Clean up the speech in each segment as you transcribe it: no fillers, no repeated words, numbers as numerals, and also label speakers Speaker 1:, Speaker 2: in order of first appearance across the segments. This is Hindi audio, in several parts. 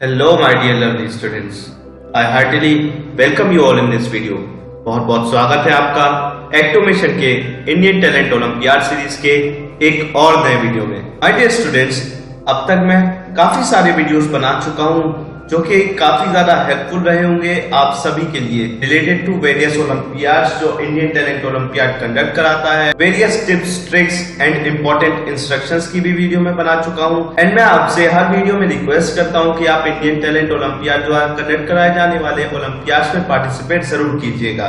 Speaker 1: Hello my dear lovely students. I heartily welcome you all in this video. बहुत बहुत स्वागत है आपका एक्टोमेशन के इंडियन टैलेंट ओलंपियाड सीरीज के एक और नए वीडियो में। माय डियर स्टूडेंट्स, अब तक मैं काफी सारे वीडियोस बना चुका हूं जो कि काफी ज्यादा हेल्पफुल रहे होंगे आप सभी के लिए रिलेटेड टू वेरियस ओलंपियाड्स जो इंडियन टैलेंट ओलंपियाड कंडक्ट कराता है। Various tips, tricks and important instructions की भी वीडियो में बना चुका हूं एंड मैं आपसे हर वीडियो में रिक्वेस्ट करता हूं कि आप इंडियन टैलेंट ओलंपियाड द्वारा कंडक्ट कराए जाने वाले ओलंपियाड्स में पार्टिसिपेट जरूर कीजिएगा।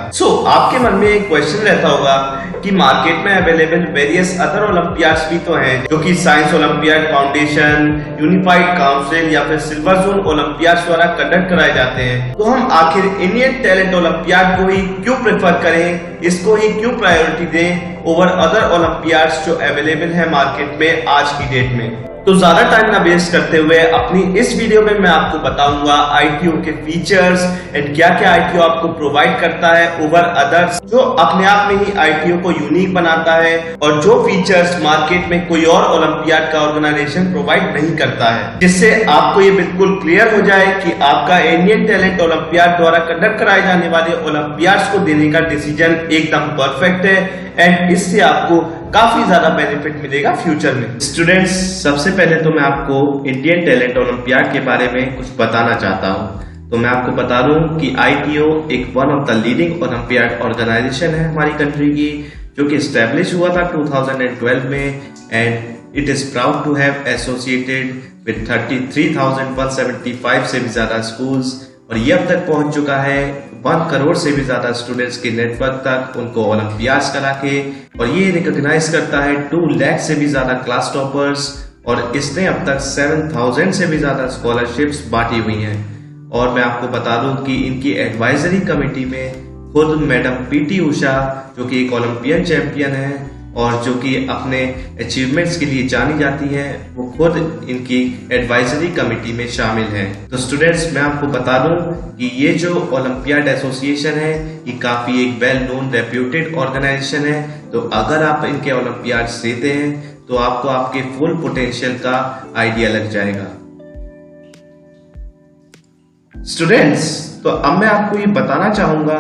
Speaker 1: आपके मन में एक क्वेश्चन रहता होगा कि मार्केट में अवेलेबल वेरियस अदर ओलंपियाड्स भी तो हैं जो कि science olympiad foundation, unified council या फिर सिल्वर जोन ओलंपियाड द्वारा कंडक्ट कराए जाते हैं। तो हम आखिर इंडियन टैलेंट ओलंपियाड को ही क्यों प्रेफर करें, इसको ही क्यों प्रायोरिटी दें ओवर अदर ओलंपियाड्स जो अवेलेबल है मार्केट में आज की डेट में। तो ज्यादा टाइम ना वेस्ट करते हुए अपनी इस वीडियो में मैं आपको बताऊंगा आईटीओ के फीचर्स एंड क्या क्या आईटीओ आपको प्रोवाइड करता है ओवर अदर्स, जो अपने आप में ही आईटीओ को यूनिक बनाता है और जो फीचर्स मार्केट में कोई और ओलंपियाड का ऑर्गेनाइजेशन प्रोवाइड नहीं करता है, जिससे आपको ये बिल्कुल क्लियर हो जाए कि आपका इंडियन टैलेंट ओलंपियाड द्वारा कंडक्ट कराए जाने वाले ओलंपियाड्स को देने का डिसीजन एकदम परफेक्ट है एंड इससे आपको काफी ज्यादा बेनिफिट मिलेगा फ्यूचर में। स्टूडेंट्स, सबसे पहले तो मैं आपको इंडियन टैलेंट ओलंपियाड के बारे में कुछ बताना चाहता हूं। तो मैं आपको बता दूं कि आईटीओ एक one of the leading olympiad organisation है हमारी कंट्री की, जो कि एस्टेब्लिश हुआ था 2012 में and it is proud to have associated with 33,175 से भी ज्यादा स्कूल्स, और ये अब तक पहुंच चुका है 1 करोड़ से भी ज्यादा स्टूडेंट्स के नेटवर्क तक उनको ओलंपियाड्स करा के, और ये रिकॉग्नाइज करता है 2 लाख से भी ज्यादा क्लास टॉपर्स, और इसने अब तक 7,000 से भी ज्यादा स्कॉलरशिप्स बांटी हुई हैं। और मैं आपको बता दूं कि इनकी एडवाइजरी कमेटी में खुद मैडम पीटी उषा, जो कि एक ओलंपियन चैंपियन है और जो कि अपने अचीवमेंट्स के लिए जानी जाती है, वो खुद इनकी एडवाइजरी कमेटी में शामिल हैं। तो स्टूडेंट्स, मैं आपको बता दूं कि ये जो ओलंपियाड एसोसिएशन है ये काफी एक वेल नोन रेप्यूटेड ऑर्गेनाइजेशन है। तो अगर आप इनके ओलंपियाड्स देते हैं तो आपको आपके फुल पोटेंशियल का आइडिया लग जाएगा। स्टूडेंट्स, तो अब मैं आपको ये बताना चाहूंगा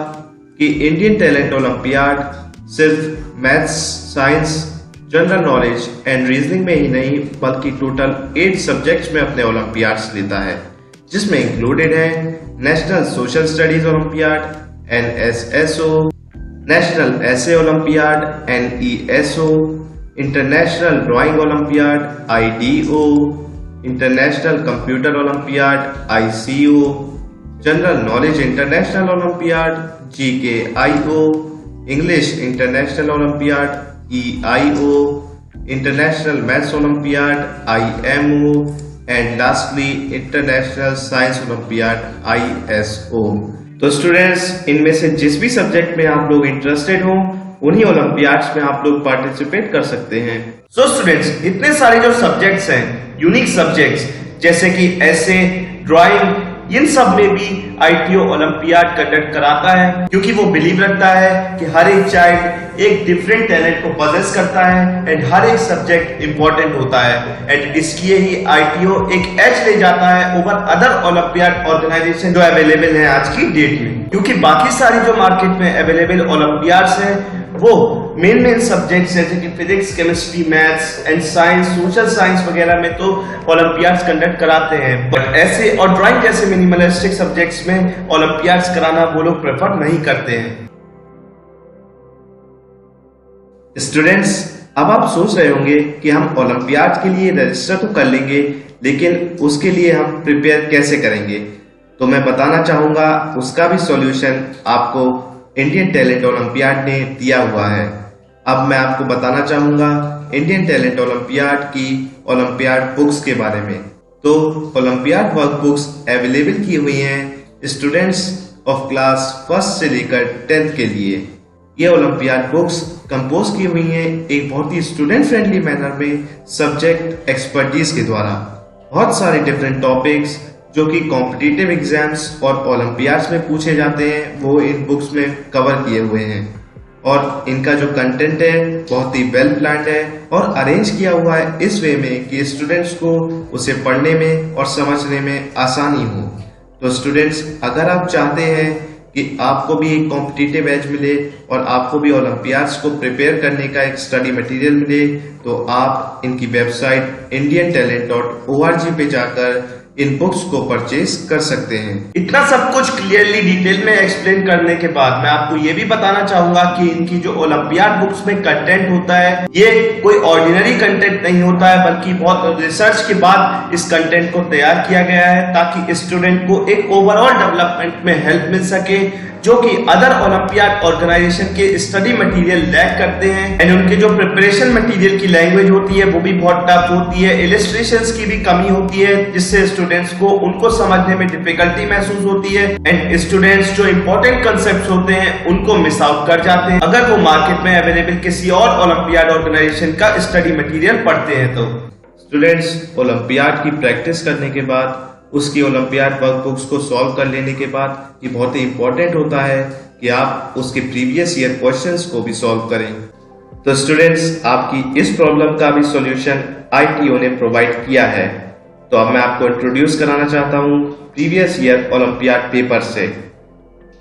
Speaker 1: कि इंडियन टैलेंट ओलंपियाड सिर्फ maths, science, general knowledge and reasoning में ही नहीं बल्कि टोटल 8 सब्जेक्ट्स में अपने ओलंपियाड्स लेता है, जिसमें इंक्लूडेड है national social studies olympiad NSSO, national essay olympiad NESO, international drawing olympiad IDO, international computer olympiad ICO, general knowledge international olympiad GKIO, English international olympiad EIO, international maths olympiad IMO and lastly international science olympiad ISO। तो स्टूडेंट्स, इनमें से जिस भी सब्जेक्ट में आप लोग इंटरेस्टेड हो उन्हीं ओलंपियाड्स में आप लोग पार्टिसिपेट कर सकते हैं। सो स्टूडेंट्स, इतने सारे जो सब्जेक्ट्स हैं, यूनिक सब्जेक्ट्स जैसे कि ऐसे, ड्राइंग, इन सब में भी आईटीओ ओलंपियाड कंडक्ट कराता है, क्योंकि वो बिलीव रखता है कि हर एक चाइल्ड एक डिफरेंट टैलेंट को पजेस करता है एंड हर एक सब्जेक्ट इंपॉर्टेंट होता है एंड इसलिए ही आईटीओ एक एज ले जाता है ओवर अदर ओलंपियाड ऑर्गेनाइजेशन जो अवेलेबल है आज की डेट में। क्योंकि बाकी सारी जो मार्केट में अवेलेबल ओलंपियाड्स हैं वो मेन सब्जेक्ट्स जैसे कि physics, chemistry, maths and science, social science वगैरह में तो ओलंपियाड्स कंडक्ट कराते हैं, बट ऐसे और ड्राइंग जैसे मिनिमलिस्टिक सब्जेक्ट्स में ओलंपियाड्स कराना वो लोग प्रेफर नहीं करते हैं। स्टूडेंट्स, अब आप सोच रहे होंगे कि हम ओलंपियाड के लिए रजिस्टर तो कर लेंगे, लेकिन उसके लिए हम प्रिपेयर कैसे करेंगे। तो मैं बताना चाहूंगा उसका भी सॉल्यूशन आपको इंडियन टैलेंट ओलंपियाड ने दिया हुआ है। अब मैं आपको बताना चाहूंगा इंडियन टैलेंट ओलंपियाड की ओलंपियाड बुक्स के बारे में। तो ओलंपियाड वर्क बुक्स अवेलेबल की हुई हैं स्टूडेंट्स ऑफ क्लास 1 से लेकर 10th के लिए। ये ओलंपियाड बुक्स कंपोज की हुई हैं एक बहुत ही स्टूडेंट फ्रेंडली मैनर में सब्जेक्ट एक्सपर्टीज के द्वारा। बहुत सारे डिफरेंट टॉपिक्स जो कि कॉम्पिटिटिव एग्जाम्स और ओलंपियाड्स में पूछे जाते हैं वो इन बुक्स में कवर किए हुए हैं।
Speaker 2: और इनका जो कंटेंट है बहुत ही वेल प्लान्ड है और अरेंज किया हुआ है इस वे में कि स्टूडेंट्स को उसे पढ़ने में और समझने में आसानी हो। तो स्टूडेंट्स, अगर आप चाहते हैं कि आपको भी एक कॉम्पिटिटिव एज मिले और आपको भी ओलंपियाड्स को प्रिपेयर करने का एक स्टडी मटेरियल मिले, तो आप इनकी वेबसाइट indiantalent.org पे जाकर इन बुक्स को परचेज कर सकते हैं।
Speaker 1: इतना सब कुछ क्लियरली डिटेल में एक्सप्लेन करने के बाद मैं आपको ये भी बताना चाहूंगा कि इनकी जो ओलंपियाड बुक्स में कंटेंट होता है ये कोई ऑर्डिनरी कंटेंट नहीं होता है, बल्कि बहुत रिसर्च के बाद इस कंटेंट को तैयार किया गया है ताकि स्टूडेंट को एक ओवरऑल डेवलपमेंट में हेल्प मिल सके, जो कि अदर ओलंपियाड ऑर्गेनाइजेशन के स्टडी मटेरियल लैक करते हैं। एंड उनके जो प्रिपरेशन मटेरियल की लैंग्वेज होती है वो भी बहुत टफ होती है, इलस्ट्रेशंस की भी कमी होती है, जिससे स्टूडेंट्स को उनको समझने में डिफिकल्टी महसूस होती है। एंड स्टूडेंट्स जो इंपॉर्टेंट कंसेप्ट होते हैं उनको मिस आउट कर जाते हैं अगर वो मार्केट में अवेलेबल किसी और ओलंपियाड ऑर्गेनाइजेशन का स्टडी मटेरियल पढ़ते हैं। तो
Speaker 2: स्टूडेंट्स, ओलंपियाड की प्रैक्टिस करने के बाद, उसकी ओलंपियाड वर्कबुक्स को सॉल्व कर लेने के बाद ये बहुत ही इंपॉर्टेंट होता है कि आप उसके प्रीवियस ईयर क्वेश्चंस को भी सॉल्व करें। तो स्टूडेंट्स, आपकी इस प्रॉब्लम का भी सॉल्यूशन ITO ने प्रोवाइड किया है। तो अब मैं आपको इंट्रोड्यूस कराना चाहता हूं प्रीवियस ईयर ओलंपियाड पेपर से।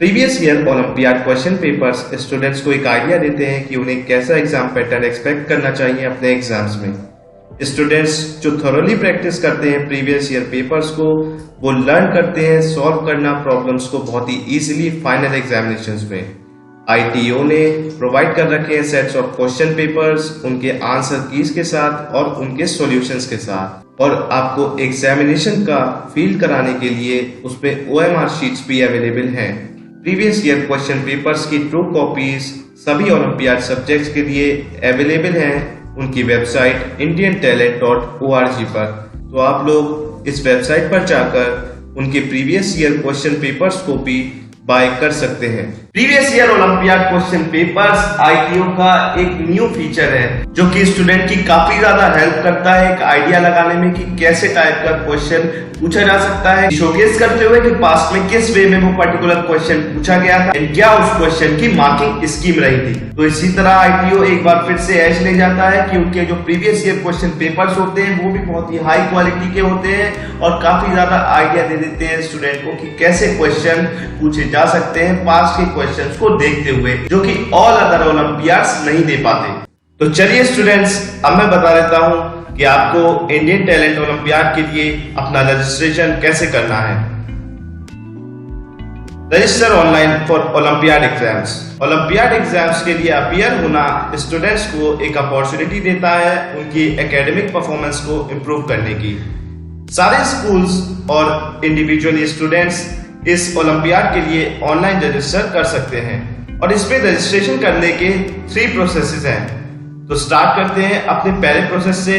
Speaker 2: Previous year olympiad question papers students को एक आइडिया देते हैं कि उन्हें कैसा एग्जाम पैटर्न एक्सपेक्ट करना चाहिए अपने एग्जाम्स में। स्टूडेंट्स जो थॉरोली प्रैक्टिस करते हैं प्रीवियस ईयर पेपर्स को, वो लर्न करते हैं सॉल्व करना प्रॉब्लम्स को बहुत ही इजीली फाइनल एग्जामिनेशंस में। ITO ने प्रोवाइड कर रखे हैं सेट्स ऑफ क्वेश्चन पेपर्स उनके आंसर कीज के साथ और उनके सॉल्यूशंस के साथ, और आपको एग्जामिनेशन का फील कराने के लिए उसमें OMR शीट्स भी अवेलेबल हैं। प्रीवियस ईयर क्वेश्चन पेपर्स की ट्रू कॉपीज सभी ओलंपियाड सब्जेक्ट्स के लिए अवेलेबल हैं उनकी वेबसाइट indiantalent.org पर। तो आप लोग इस वेबसाइट पर जाकर उनके प्रीवियस ईयर क्वेश्चन पेपर्स को भी बाय कर सकते हैं।
Speaker 1: Previous year olympiad question papers ITO का एक न्यू फीचर है जो कि स्टूडेंट की काफी ज्यादा हेल्प करता है एक आइडिया लगाने में कि कैसे टाइप का क्वेश्चन पूछा जा सकता है, शोकेस करते हुए कि पास्ट में किस वे में वो पर्टिकुलर क्वेश्चन पूछा गया था एंड क्या उस क्वेश्चन की मार्किंग स्कीम रही थी। तो इसी तरह ITO एक बार फिर से एज ले जाता है कि उनके जो प्रीवियस ईयर क्वेश्चन पेपर्स होते हैं वो भी बहुत ही हाई क्वालिटी के होते हैं और काफी ज्यादा आइडिया दे देते हैं स्टूडेंट को कि कैसे क्वेश्चन पूछे जा सकते हैं पास्ट के क्वेश्चंस को देखते हुए, जो कि ऑल अदर ओलंपियाड्स नहीं दे पाते। तो चलिए स्टूडेंट्स, अब मैं बता देता हूं कि आपको इंडियन टैलेंट ओलंपियाड के लिए अपना रजिस्ट्रेशन कैसे करना है। Register online for olympiad exams. Olympiad exams के लिए अपीयर होना स्टूडेंट्स को एक अपॉर्चुनिटी देता है उनकी एकेडमिक परफॉर्मेंस को इम्प्रूव करने की। सारे स्कूल्स और इंडिविजुअली स्टूडेंट्स इस ओलंपियाड के लिए ऑनलाइन रजिस्टर कर सकते हैं और इसमें रजिस्ट्रेशन करने के 3 प्रोसेसेस हैं। तो स्टार्ट करते हैं अपने पहले प्रोसेस से,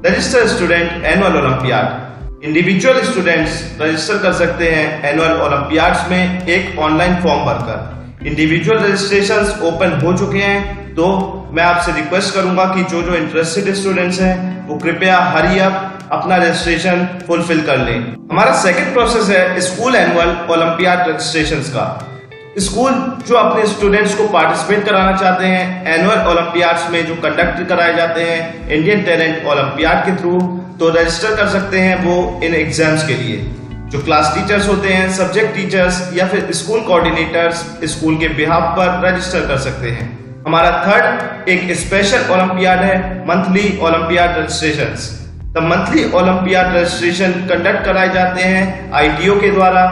Speaker 1: register student annual olympiad. Individual students register कर सकते हैं एनुअल ओलंपियाड्स में एक ऑनलाइन फॉर्म भरकर। इंडिविजुअल रजिस्ट्रेशंस ओपन हो चुके हैं, तो मैं आपसे रिक्वेस्ट करूंगा कि जो इंटरेस्टेड स्टूडेंट्स हैं वो कृपया हरी अप अपना रजिस्ट्रेशन फुलफिल कर लें। हमारा सेकंड प्रोसेस है स्कूल एनुअल ओलंपियाड रजिस्ट्रेशंस का। स्कूल जो अपने स्टूडेंट्स को पार्टिसिपेट कराना चाहते हैं एनुअल ओलंपियाड्स में जो कंडक्ट कराए जाते हैं इंडियन टैलेंट ओलंपियाड के थ्रू, तो रजिस्टर कर सकते हैं वो इन एग्जाम्स के लिए। जो क्लास टीचर्स होते हैं, सब्जेक्ट टीचर्स या फिर स्कूल कोऑर्डिनेटर्स स्कूल के बिहाफ पर रजिस्टर कर सकते हैं। हमारा थर्ड एक स्पेशल ओलंपियाड है monthly olympiad registrations. The monthly olympiad registration conduct कराए जाते हैं ITO के द्वारा।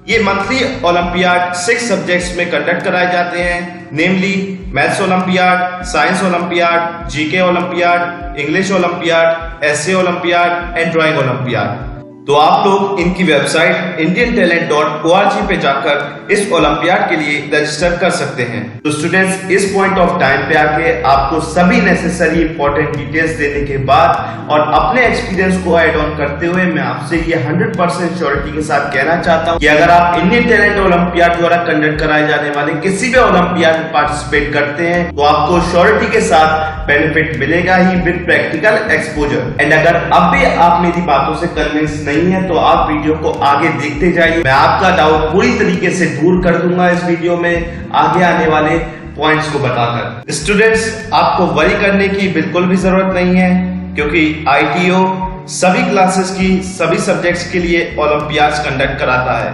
Speaker 1: ये मंथली ओलंपियाड 6 सब्जेक्ट्स में कंडक्ट कराए जाते हैं, namely maths olympiad, science olympiad, GK olympiad, English olympiad, essay olympiad and drawing olympiad. तो आप लोग इनकी वेबसाइट indiantalent.org पे जाकर इस ओलंपियाड के लिए रजिस्टर कर सकते हैं। तो स्टूडेंट्स, इस पॉइंट ऑफ टाइम पे आके आपको सभी नेसेसरी इंपॉर्टेंट डिटेल्स देने के बाद और अपने एक्सपीरियंस को ऐड ऑन करते हुए मैं आपसे ये 100% श्योरिटी के साथ कहना चाहता हूँ कि अगर आप इंडियन टैलेंट ओलंपियाड द्वारा कंडक्ट कराए जाने वाले किसी भी ओलंपियाड में पार्टिसिपेट करते हैं तो आपको श्योरिटी के साथ बेनिफिट मिलेगा ही विद प्रैक्टिकल एक्सपोजर। एंड अगर अब भी आप मेरी बातों से कन्विंस नहीं है तो आप वीडियो को आगे देखते जाइए, मैं आपका डाउट पूरी तरीके से दूर कर दूंगा इस वीडियो में। आगे आने वाले पॉइंट्स को बताकर। स्टूडेंट्स, आपको वरी करने की बिल्कुल भी जरूरत नहीं है, क्योंकि ITO सभी क्लासेस की सभी सब्जेक्ट्स के लिए ओलंपियाड्स कंडक्ट कराता है।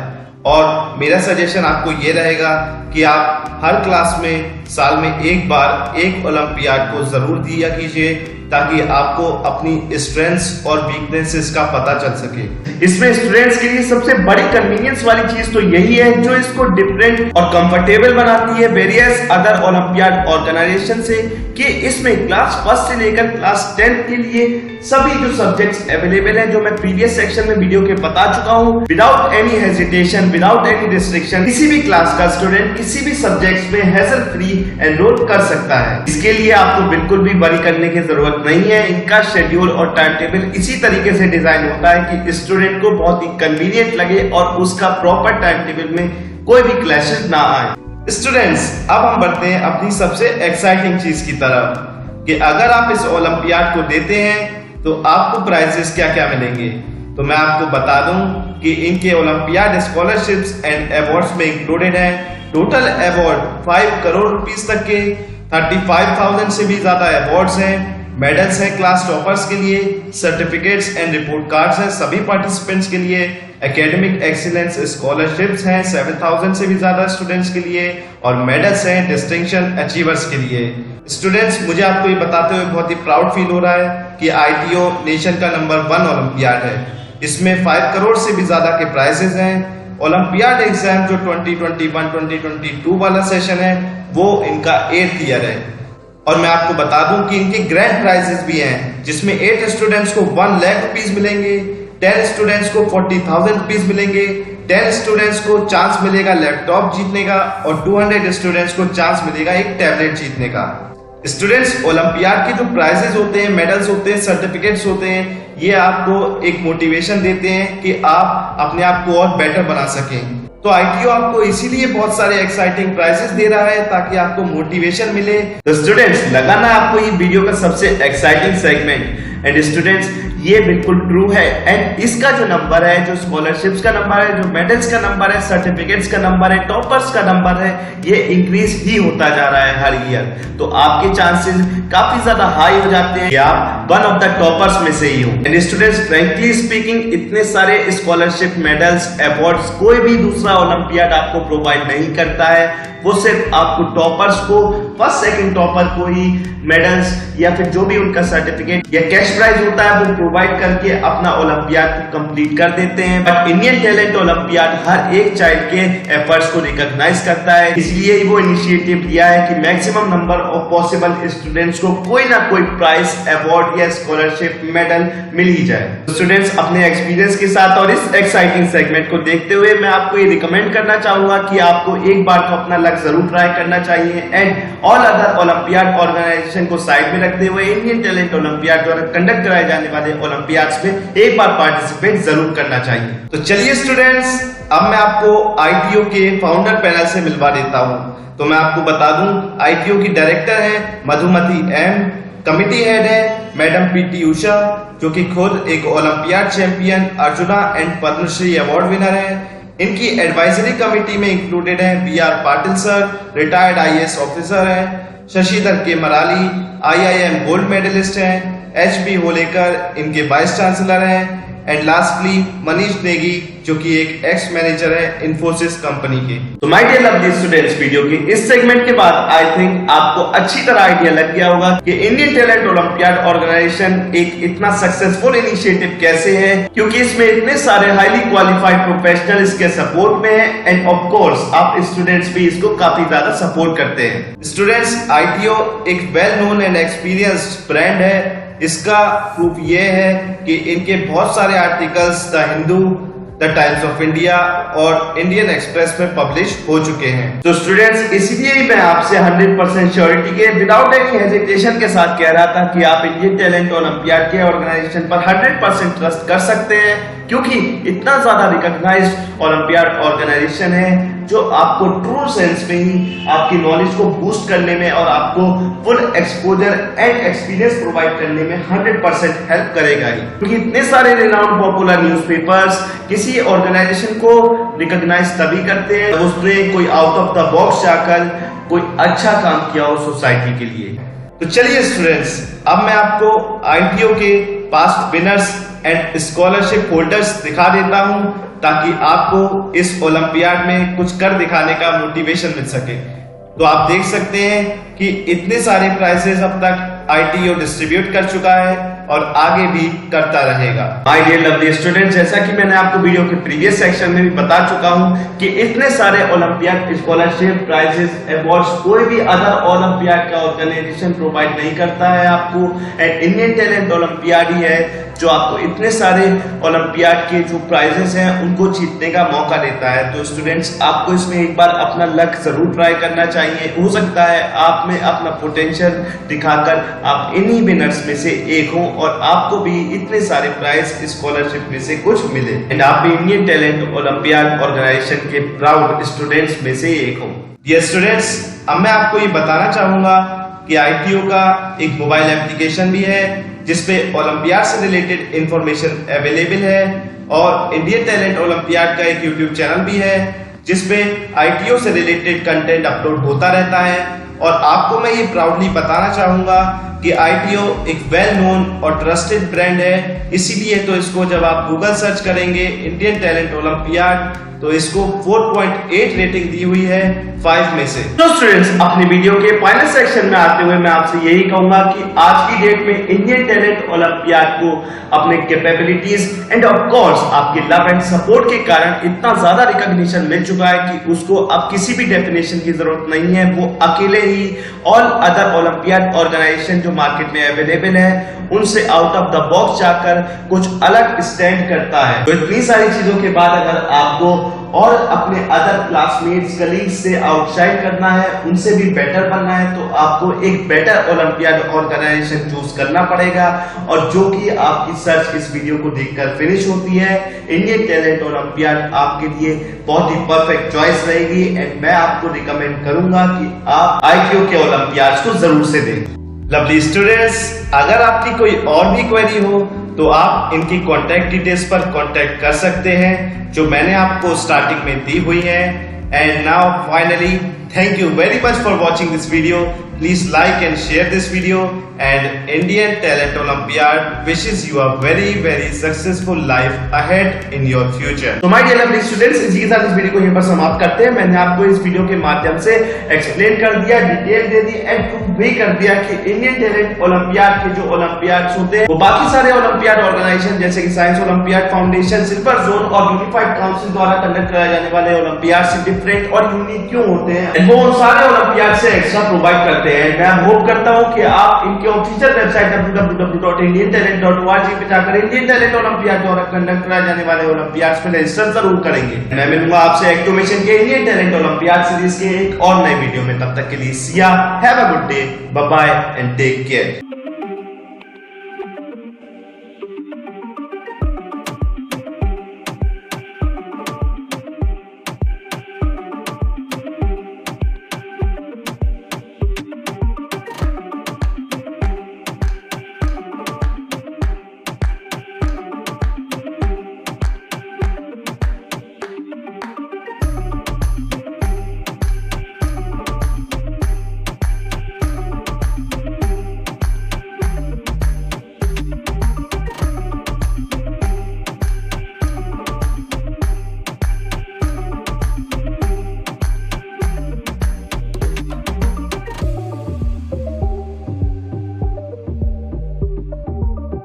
Speaker 1: और मेरा सजेशन आपको ये रहेगा कि आप हर क्लास में साल में एक बार एक ओलंपियाड को जरूर दिया कीजिए, ताकि आपको अपनी स्ट्रेंथ्स और वीकनेसेस का पता चल सके। इसमें स्टूडेंट्स के लिए सबसे बड़ी कन्वीनियंस वाली चीज तो यही है जो इसको डिफरेंट और कंफर्टेबल बनाती है वेरियस अदर ओलंपियाड ऑर्गेनाइजेशन से, कि इसमें क्लास फर्स्ट से लेकर क्लास 10 के लिए सभी जो सब्जेक्ट्स अवेलेबल हैं, जो मैं प्रीवियस सेक्शन में वीडियो के बता चुका हूं, without any hesitation, without any restriction, किसी भी क्लास का स्टूडेंट किसी भी सब्जेक्ट्स में हैसल फ्री एनरोल कर सकता है। इसके लिए आपको बिल्कुल भी वरी करने की जरूरत नहीं है। इनका शेड्यूल और टाइम टेबल इसी तरीके से डिजाइन होता है कि स्टूडेंट को बहुत ही कन्वीनियंट लगे और उसका प्रॉपर टाइम टेबल में कोई भी क्लैशेस ना आए। स्टूडेंट्स, अब हम बढ़ते हैं अपनी सबसे एक्साइटिंग चीज की तरफ, कि अगर आप इस ओलंपियाड को देते हैं तो आपको प्राइजेस क्या क्या मिलेंगे। तो मैं आपको बता दूं कि इनके ओलंपियाड स्कॉलरशिप्स एंड अवार्ड्स में इंक्लूडेड है टोटल अवार्ड 5 करोड़ रुपीस तक के, 35,000 से भी ज्यादा अवार्ड्स हैं, मेडल्स हैं क्लास टॉपर्स के लिए, सर्टिफिकेट्स एंड रिपोर्ट कार्ड्स हैं सभी पार्टिसिपेंट्स के लिए, एकेडमिक एक्सीलेंस स्कॉलरशिप्स हैं 7,000 से भी ज्यादा स्टूडेंट्स के लिए, और मेडल्स हैं डिस्टिंक्शन अचीवर्स के लिए। स्टूडेंट्स, मुझे आपको ये बताते हुए बहुत ही प्राउड फील हो रहा है कि ITO नेशन का नंबर 1 ओलंपियाड है। इसमें 5 करोड़ से भी ज्यादा के प्राइजेस हैं। ओलंपियाड एग्जाम जो 2021-2022 वाला सेशन है वो इनका 8th ईयर है। और मैं आपको बता दूं कि इनके ग्रैंड प्राइजेस भी हैं, जिसमें 8 स्टूडेंट्स को 1 लाख रुपीस मिलेंगे, 10 स्टूडेंट्स को 40,000 रुपीस मिलेंगे, 10 स्टूडेंट्स को चांस मिलेगा लैपटॉप जीतने का, और 200 स्टूडेंट्स को चांस मिलेगा एक टैबलेट जीतने का। स्टूडेंट्स, ओलंपियाड के जो प्राइजेस होते हैं, मेडल्स होते हैं, सर्टिफिकेट्स होते हैं, ये आपको एक मोटिवेशन देते हैं कि आप अपने आप को और बेटर बना सकें। तो ITO आपको इसीलिए बहुत सारे एक्साइटिंग प्राइजेस दे रहा है, ताकि आपको मोटिवेशन मिले। तो स्टूडेंट्स, लगा ना आपको ये वीडियो का सबसे एक्साइटिंग सेगमेंट? एंड स्टूडेंट्स, ये बिल्कुल ट्रू है। एंड इसका जो नंबर है, जो स्कॉलरशिप्स का नंबर है, जो मेडल्स का नंबर है, सर्टिफिकेट्स का नंबर है, टॉपर्स का नंबर है, ये इंक्रीज ही होता जा रहा है हर ईयर। तो आपके चांसेस काफी ज्यादा हाई हो जाते हैं कि आप वन ऑफ द टॉपर्स में से ही हो। एंड स्टूडेंट्स, फ्रैंकली स्पीकिंग, इतने सारे स्कॉलरशिप, मेडल्स, अवार्ड्स कोई भी दूसरा ओलंपियाड आपको प्रोवाइड नहीं करता है। वो सिर्फ आपको टॉपर्स को, फर्स्ट सेकंड टॉपर को ही मेडल्स या फिर जो भी उनका सर्टिफिकेट या कैश प्राइज होता है वो प्रोवाइड करके अपना ओलंपियाड को कंप्लीट कर देते हैं। बट इंडियन टैलेंट ओलंपियाड हर एक चाइल्ड के एफर्ट्स को रिकॉग्नाइज करता है, इसलिए वो इनिशिएटिव लिया है कि maximum number of possible students को कोई ना कोई प्राइज, अवार्ड या स्कॉलरशिप, मेडल मिल ही जाए। तो स्टूडेंट्स, अपने एक्सपीरियंस के साथ और इस एक्साइटिंग सेगमेंट को देखते हुए मैं आपको ये रिकमेंड करना चाहूंगा कि आपको एक बार तो अपना लक जरूर ट्राई करना चाहिए, and all other olympiad organisation को साइड में रखते हुए इंडियन टैलेंट ओलंपियाड द्वारा कंडक्ट कराए जाने वाले ओलंपियाड्स में एक बार पार्टिसिपेट जरूर करना चाहिए। तो चलिए स्टूडेंट्स, अब मैं आपको ITO के फाउंडर पैनल से मिलवा देता हूं। तो मैं आपको बता दूं, ITO की डायरेक्टर है मधुमती M, कमिटी हेड है मैडम PT उषा, जो कि खुद एक olympiad champion, Arjuna and Padmashri award winner है। इनकी एडवाइजरी कमेटी में इंक्लूडेड है BR Patil sir, retired IAS officer हैं, Shashidhar K Marali IIM gold medallist हैं, HB होलेकर इनके वाइस चांसलर हैं, एंड लास्टली मनीष नेगी, जो कि एक एक्स मैनेजर है इन्फोसिस कंपनी के। तो my dear lovely students, video के इस सेगमेंट के बाद आई थिंक आपको अच्छी तरह आइडिया लग गया होगा कि इंडियन टैलेंट ओलंपियाड ऑर्गेनाइजेशन एक इतना सक्सेसफुल इनिशिएटिव कैसे है, क्योंकि इसमें इतने सारे हाईली क्वालिफाइड प्रोफेशनल इसके सपोर्ट में है, एंड ऑफ कोर्स आप स्टूडेंट्स भी इसको काफी ज्यादा सपोर्ट करते हैं। स्टूडेंट्स, ITO एक well known and experienced brand है। इसका प्रूफ ये है कि इनके बहुत सारे articles the Hindu, the times of India और इंडियन एक्सप्रेस में पब्लिश हो चुके हैं। तो स्टूडेंट्स, इसलिए ही मैं आपसे 100% श्योरिटी के, विदाउट एनी हेजिटेशन के साथ कह रहा था कि आप इंडियन टैलेंट ओलंपियाड के ऑर्गेनाइजेशन पर 100% ट्रस्ट कर सकते हैं। क्योंकि इतना ज्यादा रिकॉग्नाइज्ड ओलंपियाड ऑर्गेनाइजेशन है जो आपको ट्रू सेंस में ही आपकी नॉलेज को बूस्ट करने में और आपको full exposure and experience provide करने में 100% हेल्प करेगा ही। क्योंकि इतने सारे रिनाउंड पॉपुलर न्यूज़पेपर्स किसी ऑर्गेनाइजेशन को रिकॉग्नाइज तभी करते हैं जब उसने कोई आउट ऑफ द बॉक्स जाकर कोई अच्छा काम किया हो सोसाइटी के लिए।
Speaker 2: तो चलिए स्टूडेंट्स, अब मैं आपको ITO के past winners and scholarship holders दिखा देता हूं ताकि आपको इस ओलंपियाड में कुछ कर दिखाने का मोटिवेशन मिल सके। तो आप देख सकते हैं कि इतने सारे प्राइजेस अब तक ITO डिस्ट्रीब्यूट कर चुका है और आगे भी करता रहेगा।
Speaker 1: माय डियर लवली स्टूडेंट्स, जैसा कि मैंने आपको वीडियो के प्रीवियस सेक्शन में भी बता चुका हूं कि इतने सारे ओलंपियाड स्कॉलरशिप प्राइजेस अवार्ड्स कोई भी अदर ओलंपियाड का ऑर्गेनाइजेशन प्रोवाइड नहीं करता है आपको। एंड इंडियन टैलेंट ओलंपियाड ही है जो आपको इतने सारे ओलंपियाड के जो प्राइजेस हैं उनको जीतने का मौका देता है। तो स्टूडेंट्स, आपको इसमें एक बार अपना लक जरूर ट्राई करना चाहिए। हो सकता है आप में अपना पोटेंशियल दिखाकर आप इन्हीं विनर्स में से एक हो और आपको भी इतने सारे प्राइज स्कॉलरशिप में से कुछ मिले एंड आप भी इंडियन टैलेंट ओलंपियाड ऑर्गेनाइजेशन के प्राउड स्टूडेंट्स में से एक हो।
Speaker 2: ये स्टूडेंट्स, अब मैं आपको ये बताना चाहूंगा कि ITO का एक मोबाइल एप्लीकेशन भी है जिसपे ओलंपियाड से रिलेटेड इंफॉर्मेशन अवेलेबल है और इंडियन टैलेंट ओलंपियाड का एक YouTube चैनल भी है जिसपे ITO से रिलेटेड कंटेंट अपलोड होता रहता है। और आपको मैं ये प्राउडली बताना चाहूंगा कि ITO एक वेल नोन और ट्रस्टेड ब्रांड है, इसीलिए तो इसको जब आप गूगल सर्च करेंगे इंडियन टैलेंट ओलंपियाड तो इसको 4.8 रेटिंग दी हुई है 5 में से।
Speaker 1: तो स्टूडेंट्स, अपनी वीडियो के फाइनल सेक्शन में आते हुए मैं आपसे यही कहूंगा कि आज की डेट में इंडियन टैलेंट ओलंपियाड को अपने कैपेबिलिटीज एंड ऑफ कोर्स आपके लव एंड सपोर्ट के कारण इतना ज्यादा रिकॉग्निशन मिल चुका है कि उसको अब किसी भी डेफिनेशन की जरूरत नहीं है। वो अकेले ही ऑल अदर ओलंपियाड ऑर्गेनाइजेशन जो मार्केट में अवेलेबल है उनसे आउट ऑफ द बॉक्स जाकर कुछ अलग स्टैंड करता है। तो इतनी सारी चीजों के बाद अगर आपको और अपने अदर क्लासमेट्स कलीग्स से आउटशाइन करना है, उनसे भी बेटर बनना है, तो आपको एक बेटर ओलंपियाड ऑर्गेनाइजेशन चूज करना पड़ेगा और जो कि आपकी सर्च इस वीडियो को देखकर फिनिश होती है। इंडियन टैलेंट ओलंपियाड आपके लिए बहुत ही परफेक्ट चॉइस रहेगी एंड मैं आपको रिकमेंड करूंगा कि आप ITO के ओलंपियाड को जरूर से दें।
Speaker 2: लवली स्टूडेंट्स, अगर आपकी कोई और भी क्वेरी हो तो आप इनकी कॉन्टैक्ट डिटेल्स पर कॉन्टैक्ट कर सकते हैं जो मैंने आपको स्टार्टिंग में दी हुई है। And now finally, thank you very much for watching this video. Please like and share this video and Indian Talent Olympiad wishes you a very successful life ahead in your future.
Speaker 1: तो माय डियर लवली स्टूडेंट्स, इसी के साथ इस वीडियो को यहीं पर समाप्त करते हैं। मैंने आपको इस वीडियो के माध्यम से एक्सप्लेन कर दिया, detail they the and prove भी कर दिया कि इंडियन टैलेंट ओलंपियाड के जो ओलंपियाड्स होते हैं वो बाकी सारे ओलंपियाड ऑर्गेनाइजेशन जैसे कि science olympiad foundation, silver zone और यूनिफाइड काउंसिल द्वारा कंडक्ट कराए जाने वाले ओलंपियाड से डिफरेंट और यूनिक क्यों होते हैं। वो उन सारे ओलंपियाड से एक्स्ट्रा प्रोवाइड करते हैं। मैं होप करता हूं कि आप इनके ऑफिशियल वेबसाइट www.indiantalent.org पे जाकर इंडियन टैलेंट ओलंपियाड द्वारा कंडक्ट कराए जाने वाले ओलंपियाड्स में रजिस्टर जरूर करेंगे। मैं मिलूंगा आपसे एक्टोमेशन के इंडियन टैलेंट ओलंपियाड सीरीज के एक और नए वीडियो में। तब तक के लिए Siya, have a good day, bye bye and take care.